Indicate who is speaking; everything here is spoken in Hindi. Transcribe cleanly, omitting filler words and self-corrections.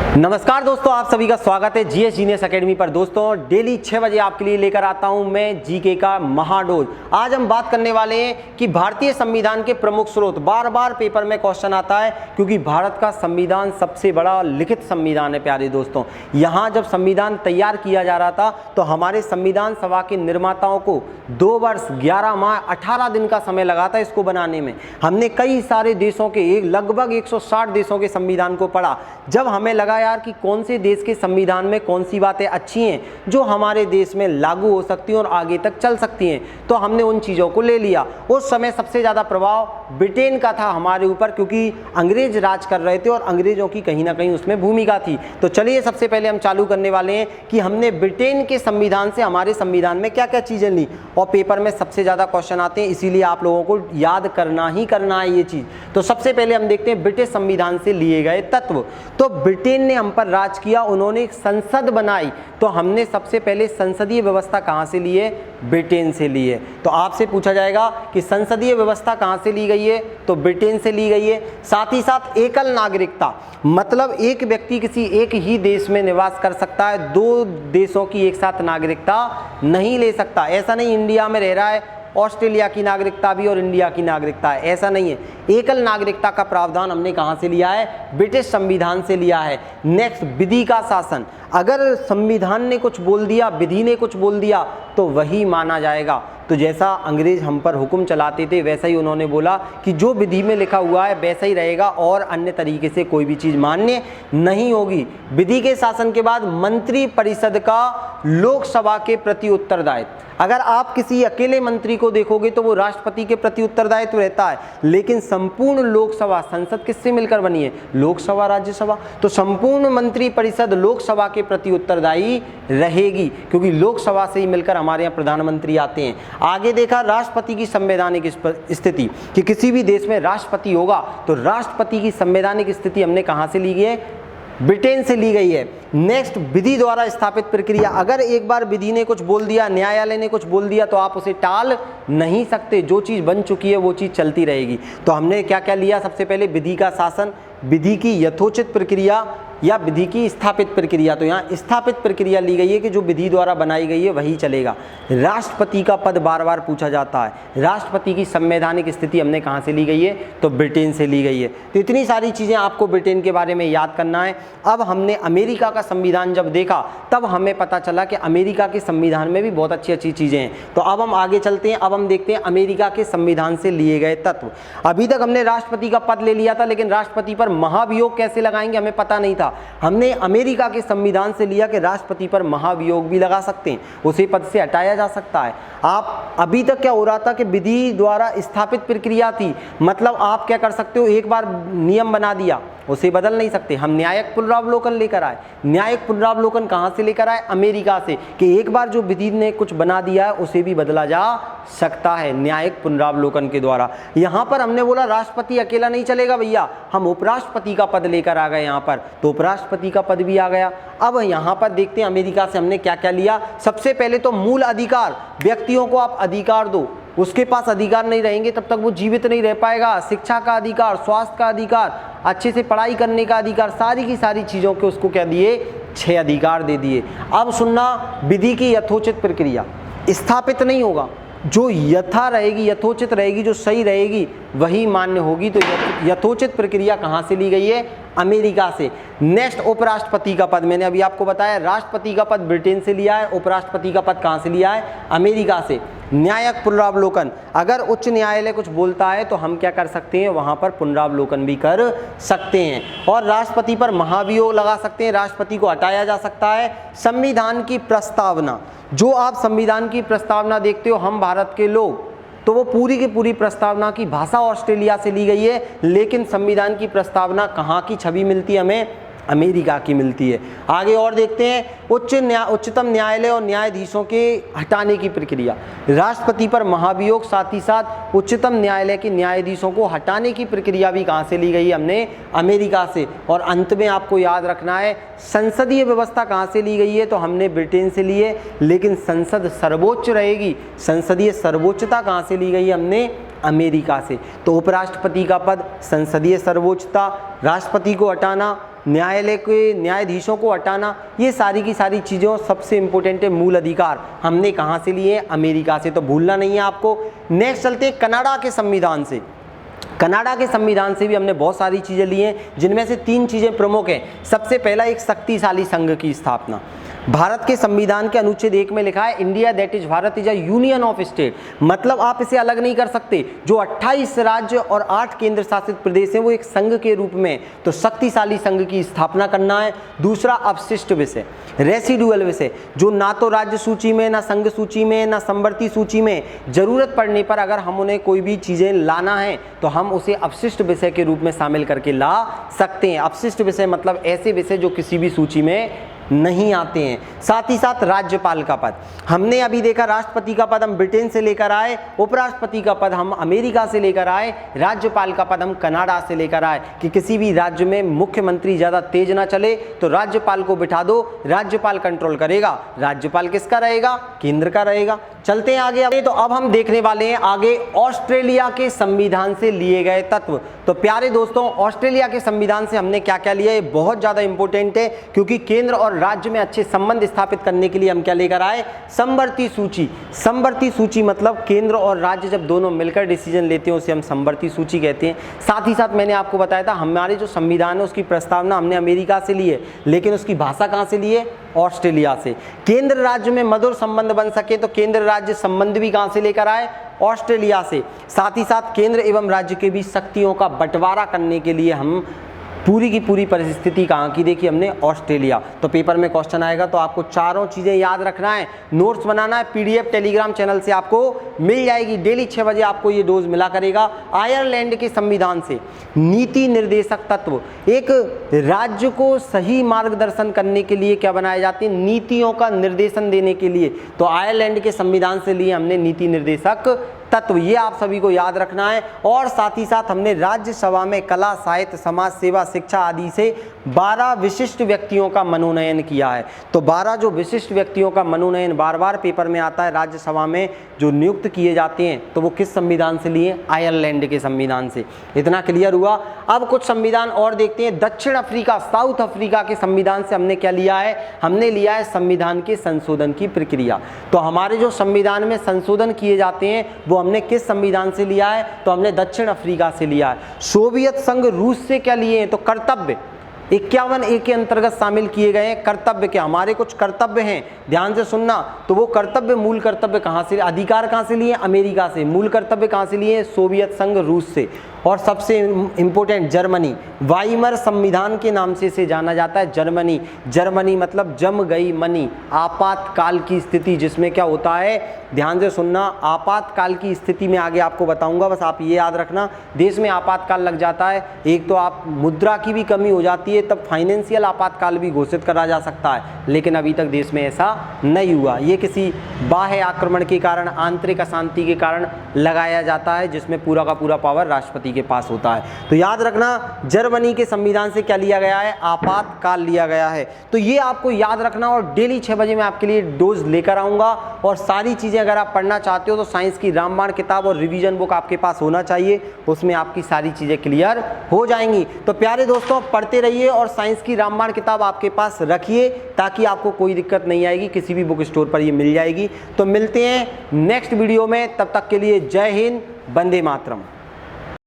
Speaker 1: नमस्कार दोस्तों, आप सभी का स्वागत है जीएस जीनियस एकेडमी पर। दोस्तों डेली 6 बजे आपके लिए लेकर आता हूं मैं जीके का महाडोज। आज हम बात करने वाले हैं कि भारतीय संविधान के प्रमुख स्रोत। बार बार पेपर में क्वेश्चन आता है क्योंकि भारत का संविधान सबसे बड़ा लिखित संविधान है। प्यारे दोस्तों, यहाँ जब संविधान तैयार किया जा रहा था तो हमारे संविधान सभा के निर्माताओं को 2 वर्ष 11 माह 18 दिन का समय लगा था इसको बनाने में। हमने कई सारे देशों के लगभग 160 देशों के संविधान को पढ़ा। जब हमें लगा यार कि कौन से देश के संविधान में कौन सी बातें अच्छी हैं जो हमारे देश में लागू हो सकती हैं और आगे तक चल सकती हैं, तो हमने उन चीज़ों को ले लिया। उस समय सबसे ज़्यादा प्रभाव ब्रिटेन का था हमारे ऊपर, क्योंकि अंग्रेज राज कर रहे थे और अंग्रेजों की कहीं ना कहीं उसमें भूमिका थी। तो चलिए सबसे पहले हम चालू करने वाले हैं कि हमने ब्रिटेन के संविधान से हमारे संविधान में क्या क्या चीज़ें ली। और पेपर में सबसे ज़्यादा क्वेश्चन आते हैं, इसीलिए आप लोगों को याद करना ही करना है ये चीज़। तो सबसे पहले हम देखते हैं ब्रिटिश संविधान से लिए गए तत्व। तो ब्रिटेन ने हम पर राज किया, उन्होंने एक संसद बनाई। तो हमने सबसे पहले संसदीय व्यवस्था कहां से ली है? ब्रिटेन से ली है। तो आपसे पूछा जाएगा कि संसदीय व्यवस्था कहां से ली गई है? तो ब्रिटेन से ली गई है। साथ ही साथ एकल नागरिकता, मतलब एक व्यक्ति किसी एक ही देश में निवास कर सकता है, 2 देशों की एक साथ नागरिकता नहीं ले सकता। ऐसा नहीं इंडिया में रह रहा है, ऑस्ट्रेलिया की नागरिकता भी और इंडिया की नागरिकता है, ऐसा नहीं है। एकल नागरिकता का प्रावधान हमने कहां से लिया है? ब्रिटिश संविधान से लिया है। नेक्स्ट, विधि का शासन। अगर संविधान ने कुछ बोल दिया, विधि ने कुछ बोल दिया तो वही माना जाएगा। तो जैसा अंग्रेज हम पर हुक्म चलाते थे वैसा ही उन्होंने बोला कि जो विधि में लिखा हुआ है वैसा ही रहेगा और अन्य तरीके से कोई भी चीज़ मान्य नहीं होगी। विधि के शासन के बाद मंत्री परिषद का लोकसभा के प्रति उत्तरदायित्व। अगर आप किसी अकेले मंत्री को देखोगे तो वो राष्ट्रपति के प्रति उत्तरदायित्व रहता है, लेकिन संपूर्ण लोकसभा, संसद किससे मिलकर बनी है? लोकसभा, राज्यसभा। तो संपूर्ण मंत्री परिषद लोकसभा के प्रति उत्तरदायी रहेगी, क्योंकि लोकसभा से ही मिलकर हमारे यहाँ प्रधानमंत्री आते हैं। आगे देखा राष्ट्रपति की संवैधानिक स्थिति, कि किसी भी देश में राष्ट्रपति होगा तो राष्ट्रपति की संवैधानिक स्थिति हमने कहां से ली गई है? ब्रिटेन से ली गई है। नेक्स्ट, विधि द्वारा स्थापित प्रक्रिया। अगर एक बार विधि ने कुछ बोल दिया, न्यायालय ने कुछ बोल दिया तो आप उसे टाल नहीं सकते। जो चीज़ बन चुकी है वो चीज़ चलती रहेगी। तो हमने क्या क्या लिया? सबसे पहले विधि का शासन, विधि की यथोचित प्रक्रिया या विधि की स्थापित प्रक्रिया। तो यहाँ स्थापित प्रक्रिया ली गई है कि जो विधि द्वारा बनाई गई है वही चलेगा। राष्ट्रपति का पद बार बार पूछा जाता है। राष्ट्रपति की संवैधानिक स्थिति हमने कहाँ से ली गई है? तो ब्रिटेन से ली गई है। तो इतनी सारी चीज़ें आपको ब्रिटेन के बारे में याद करना है। अब हमने अमेरिका का संविधान जब देखा तब हमें पता चला कि अमेरिका के संविधान में भी बहुत अच्छी अच्छी चीज़ें हैं। तो अब हम आगे चलते हैं। अब हम देखते हैं अमेरिका के संविधान से लिए गए तत्व। अभी तक हमने राष्ट्रपति का पद ले लिया था, लेकिन राष्ट्रपति पर महाभियोग कैसे लगाएंगे हमें पता नहीं था। हमने अमेरिका के संविधान से लिया कि राष्ट्रपति पर महाभियोग भी लगा सकते हैं, उसे पद से हटाया जा सकता है। आप अभी तक क्या हो रहा था कि विधि द्वारा स्थापित प्रक्रिया थी, मतलब आप क्या कर सकते हो, एक बार नियम बना दिया उसे बदल नहीं सकते। हम न्यायिक पुनरावलोकन लेकर आए। न्यायिक पुनरावलोकन कहाँ से लेकर आए? अमेरिका से, कि एक बार जो विधि ने कुछ बना दिया है उसे भी बदला जा सकता है न्यायिक पुनरावलोकन के द्वारा। यहाँ पर हमने बोला राष्ट्रपति अकेला नहीं चलेगा भैया, हम उपराष्ट्रपति का पद लेकर आ गए यहाँ पर, तो उपराष्ट्रपति का पद भी आ गया। अब यहाँ पर देखते हैं अमेरिका से हमने क्या क्या लिया। सबसे पहले तो मूल अधिकार, व्यक्तियों को आप अधिकार दो, उसके पास अधिकार नहीं रहेंगे तब तक वो जीवित नहीं रह पाएगा। शिक्षा का अधिकार, स्वास्थ्य का अधिकार, अच्छे से पढ़ाई करने का अधिकार, सारी की सारी चीज़ों के उसको क्या दिए? 6 अधिकार दे दिए। अब सुनना, विधि की यथोचित प्रक्रिया स्थापित नहीं होगा, जो यथा रहेगी, यथोचित रहेगी, जो सही रहेगी वही मान्य होगी। तो यथोचित प्रक्रिया कहाँ से ली गई है? अमेरिका से। नेक्स्ट, उपराष्ट्रपति का पद, मैंने अभी आपको बताया राष्ट्रपति का पद ब्रिटेन से लिया है, उपराष्ट्रपति का पद कहाँ से लिया है? अमेरिका से। न्यायिक पुनरावलोकन, अगर उच्च न्यायालय कुछ बोलता है तो हम क्या कर सकते हैं? वहाँ पर पुनरावलोकन भी कर सकते हैं। और राष्ट्रपति पर महाभियोग लगा सकते हैं, राष्ट्रपति को हटाया जा सकता है। संविधान की प्रस्तावना, जो आप संविधान की प्रस्तावना देखते हो हम भारत के लोग, तो वो पूरी की पूरी प्रस्तावना की भाषा ऑस्ट्रेलिया से ली गई है, लेकिन संविधान की प्रस्तावना कहाँ की छवि मिलती है हमें? अमेरिका की मिलती है। आगे और देखते हैं उच्चतम न्यायालय और न्यायाधीशों के हटाने की प्रक्रिया। राष्ट्रपति पर महाभियोग, साथ ही साथ उच्चतम न्यायालय के न्यायाधीशों को हटाने की प्रक्रिया भी कहाँ से ली गई? हमने अमेरिका से। और अंत में आपको याद रखना है संसदीय व्यवस्था कहाँ से ली गई है? तो हमने ब्रिटेन से ली है, लेकिन संसद सर्वोच्च रहेगी। संसदीय सर्वोच्चता कहाँ से ली गई है? हमने अमेरिका से। तो उपराष्ट्रपति का पद, संसदीय सर्वोच्चता, राष्ट्रपति को हटाना, न्यायालय के न्यायाधीशों को हटाना, ये सारी की सारी चीज़ों सबसे इंपॉर्टेंट है। मूल अधिकार हमने कहाँ से लिए? अमेरिका से, तो भूलना नहीं है आपको। नेक्स्ट चलते हैं कनाडा के संविधान से। कनाडा के संविधान से भी हमने बहुत सारी चीज़ें ली हैं, जिनमें से 3 चीज़ें प्रमुख हैं। सबसे पहला, एक शक्तिशाली संघ की स्थापना। भारत के संविधान के अनुच्छेद 1 में लिखा है India that is Bharat is a union of state, मतलब आप इसे अलग नहीं कर सकते। जो 28 राज्य और 8 केंद्र शासित प्रदेश हैं वो एक संघ के रूप में, तो शक्तिशाली संघ की स्थापना करना है। दूसरा, अवशिष्ट विषय, रेसिडुअल विषय, जो ना तो राज्य सूची में, ना संघ सूची में, ना समवर्ती सूची में, जरूरत पड़ने पर अगर हम उन्हें कोई भी चीज़ें लाना है तो हम उसे अवशिष्ट विषय के रूप में शामिल करके ला सकते हैं। अवशिष्ट विषय मतलब ऐसे विषय जो किसी भी सूची में नहीं आते हैं। साथ ही साथ राज्यपाल का पद, हमने अभी देखा राष्ट्रपति का पद हम ब्रिटेन से लेकर आए, उपराष्ट्रपति का पद हम अमेरिका से लेकर आए, राज्यपाल का पद हम कनाडा से लेकर आए कि किसी भी राज्य में मुख्यमंत्री ज़्यादा तेज ना चले तो राज्यपाल को बिठा दो, राज्यपाल कंट्रोल करेगा। राज्यपाल किसका रहेगा? केंद्र का रहेगा। चलते हैं आगे। तो अब हम देखने वाले हैं आगे ऑस्ट्रेलिया के संविधान से लिए गए तत्व। तो प्यारे दोस्तों, ऑस्ट्रेलिया के संविधान से हमने क्या क्या लिया, ये बहुत ज़्यादा इंपॉर्टेंट है, क्योंकि केंद्र और राज्य में अच्छे संबंध स्थापित करने के लिए हम क्या लेकर आए? समवर्ती सूची। समवर्ती सूची मतलब केंद्र और राज्य जब दोनों मिलकर डिसीजन लेते हैं उसे हम समवर्ती सूची कहते हैं। साथ ही साथ मैंने आपको बताया था हमारे जो संविधान है उसकी प्रस्तावना हमने अमेरिका से ली है, लेकिन उसकी भाषा कहाँ से ली है? ऑस्ट्रेलिया से। केंद्र राज्य में मधुर संबंध बन सके तो केंद्र राज्य संबंध भी कहाँ से लेकर आए? ऑस्ट्रेलिया से। साथ ही साथ केंद्र एवं राज्य के बीच शक्तियों का बंटवारा करने के लिए हम पूरी की पूरी परिस्थिति कहाँ की देखी हमने? ऑस्ट्रेलिया। तो पेपर में क्वेश्चन आएगा तो आपको चारों चीज़ें याद रखना है, नोट्स बनाना है। पीडीएफ टेलीग्राम चैनल से आपको मिल जाएगी। डेली 6 बजे आपको ये डोज मिला करेगा। आयरलैंड के संविधान से नीति निर्देशक तत्व, एक राज्य को सही मार्गदर्शन करने के लिए क्या बनाए जाते हैं? नीतियों का निर्देशन देने के लिए। तो आयरलैंड के संविधान से लिए हमने नीति निर्देशक तत्व, ये आप सभी को याद रखना है। और साथ ही साथ हमने राज्यसभा में कला, साहित्य, समाज सेवा, शिक्षा आदि से 12 विशिष्ट व्यक्तियों का मनोनयन किया है। तो 12 जो विशिष्ट व्यक्तियों का मनोनयन बार बार पेपर में आता है, राज्यसभा में जो नियुक्त किए जाते हैं, तो वो किस संविधान से लिए? आयरलैंड के संविधान से। इतना क्लियर हुआ। अब कुछ संविधान और देखते हैं। दक्षिण अफ्रीका, साउथ अफ्रीका के संविधान से हमने क्या लिया है? हमने लिया है संविधान के संशोधन की प्रक्रिया। तो हमारे जो संविधान में संशोधन किए जाते हैं वो हमने किस संविधान से लिया है? तो हमने दक्षिण अफ्रीका से लिया है। सोवियत संघ रूस से क्या लिए हैं? तो कर्तव्य 51A के अंतर्गत शामिल किए गए हैं। कर्तव्य के हमारे कुछ कर्तव्य हैं, ध्यान से सुनना। तो वो कर्तव्य, मूल कर्तव्य कहाँ से, अधिकार कहाँ से लिए? अमेरिका से। मूल कर्तव्य कहाँ से लिए? सोवियत संघ रूस से। और सबसे इंपॉर्टेंट, जर्मनी, वाइमर संविधान के नाम से इसे जाना जाता है। जर्मनी, जर्मनी मतलब जम गई मनी, आपातकाल की स्थिति, जिसमें क्या होता है? ध्यान से सुनना, आपातकाल की स्थिति में आगे आपको बताऊंगा, बस आप ये याद रखना। देश में आपातकाल लग जाता है, एक तो आप मुद्रा की भी कमी हो जाती है, तब फाइनेंशियल आपातकाल भी घोषित करा जा सकता है, लेकिन अभी तक देश में ऐसा नहीं हुआ। ये किसी बाह्य आक्रमण के कारण, आंतरिक अशांति के कारण लगाया जाता है, जिसमें पूरा का पूरा पावर राष्ट्रपति के पास होता है। तो याद रखना, जर्मनी के संविधान से क्या लिया गया है? आपातकाल लिया गया है। तो ये आपको याद रखना, और डेली 6 बजे मैं आपके लिए डोज लेकर आऊंगा। और सारी चीजें अगर आप पढ़ना चाहते हो तो साइंस की रामबाण किताब और रिवीजन बुक आपके पास होना चाहिए, उसमें आपकी सारी चीजें क्लियर हो जाएंगी। तो प्यारे दोस्तों, पढ़ते रहिए और साइंस की रामबाण किताब आपके पास रखिए, ताकि आपको कोई दिक्कत नहीं आएगी, किसी भी बुक स्टोर पर ये मिल जाएगी। तो मिलते हैं नेक्स्ट वीडियो में, तब तक के लिए जय हिंद, वंदे मातरम।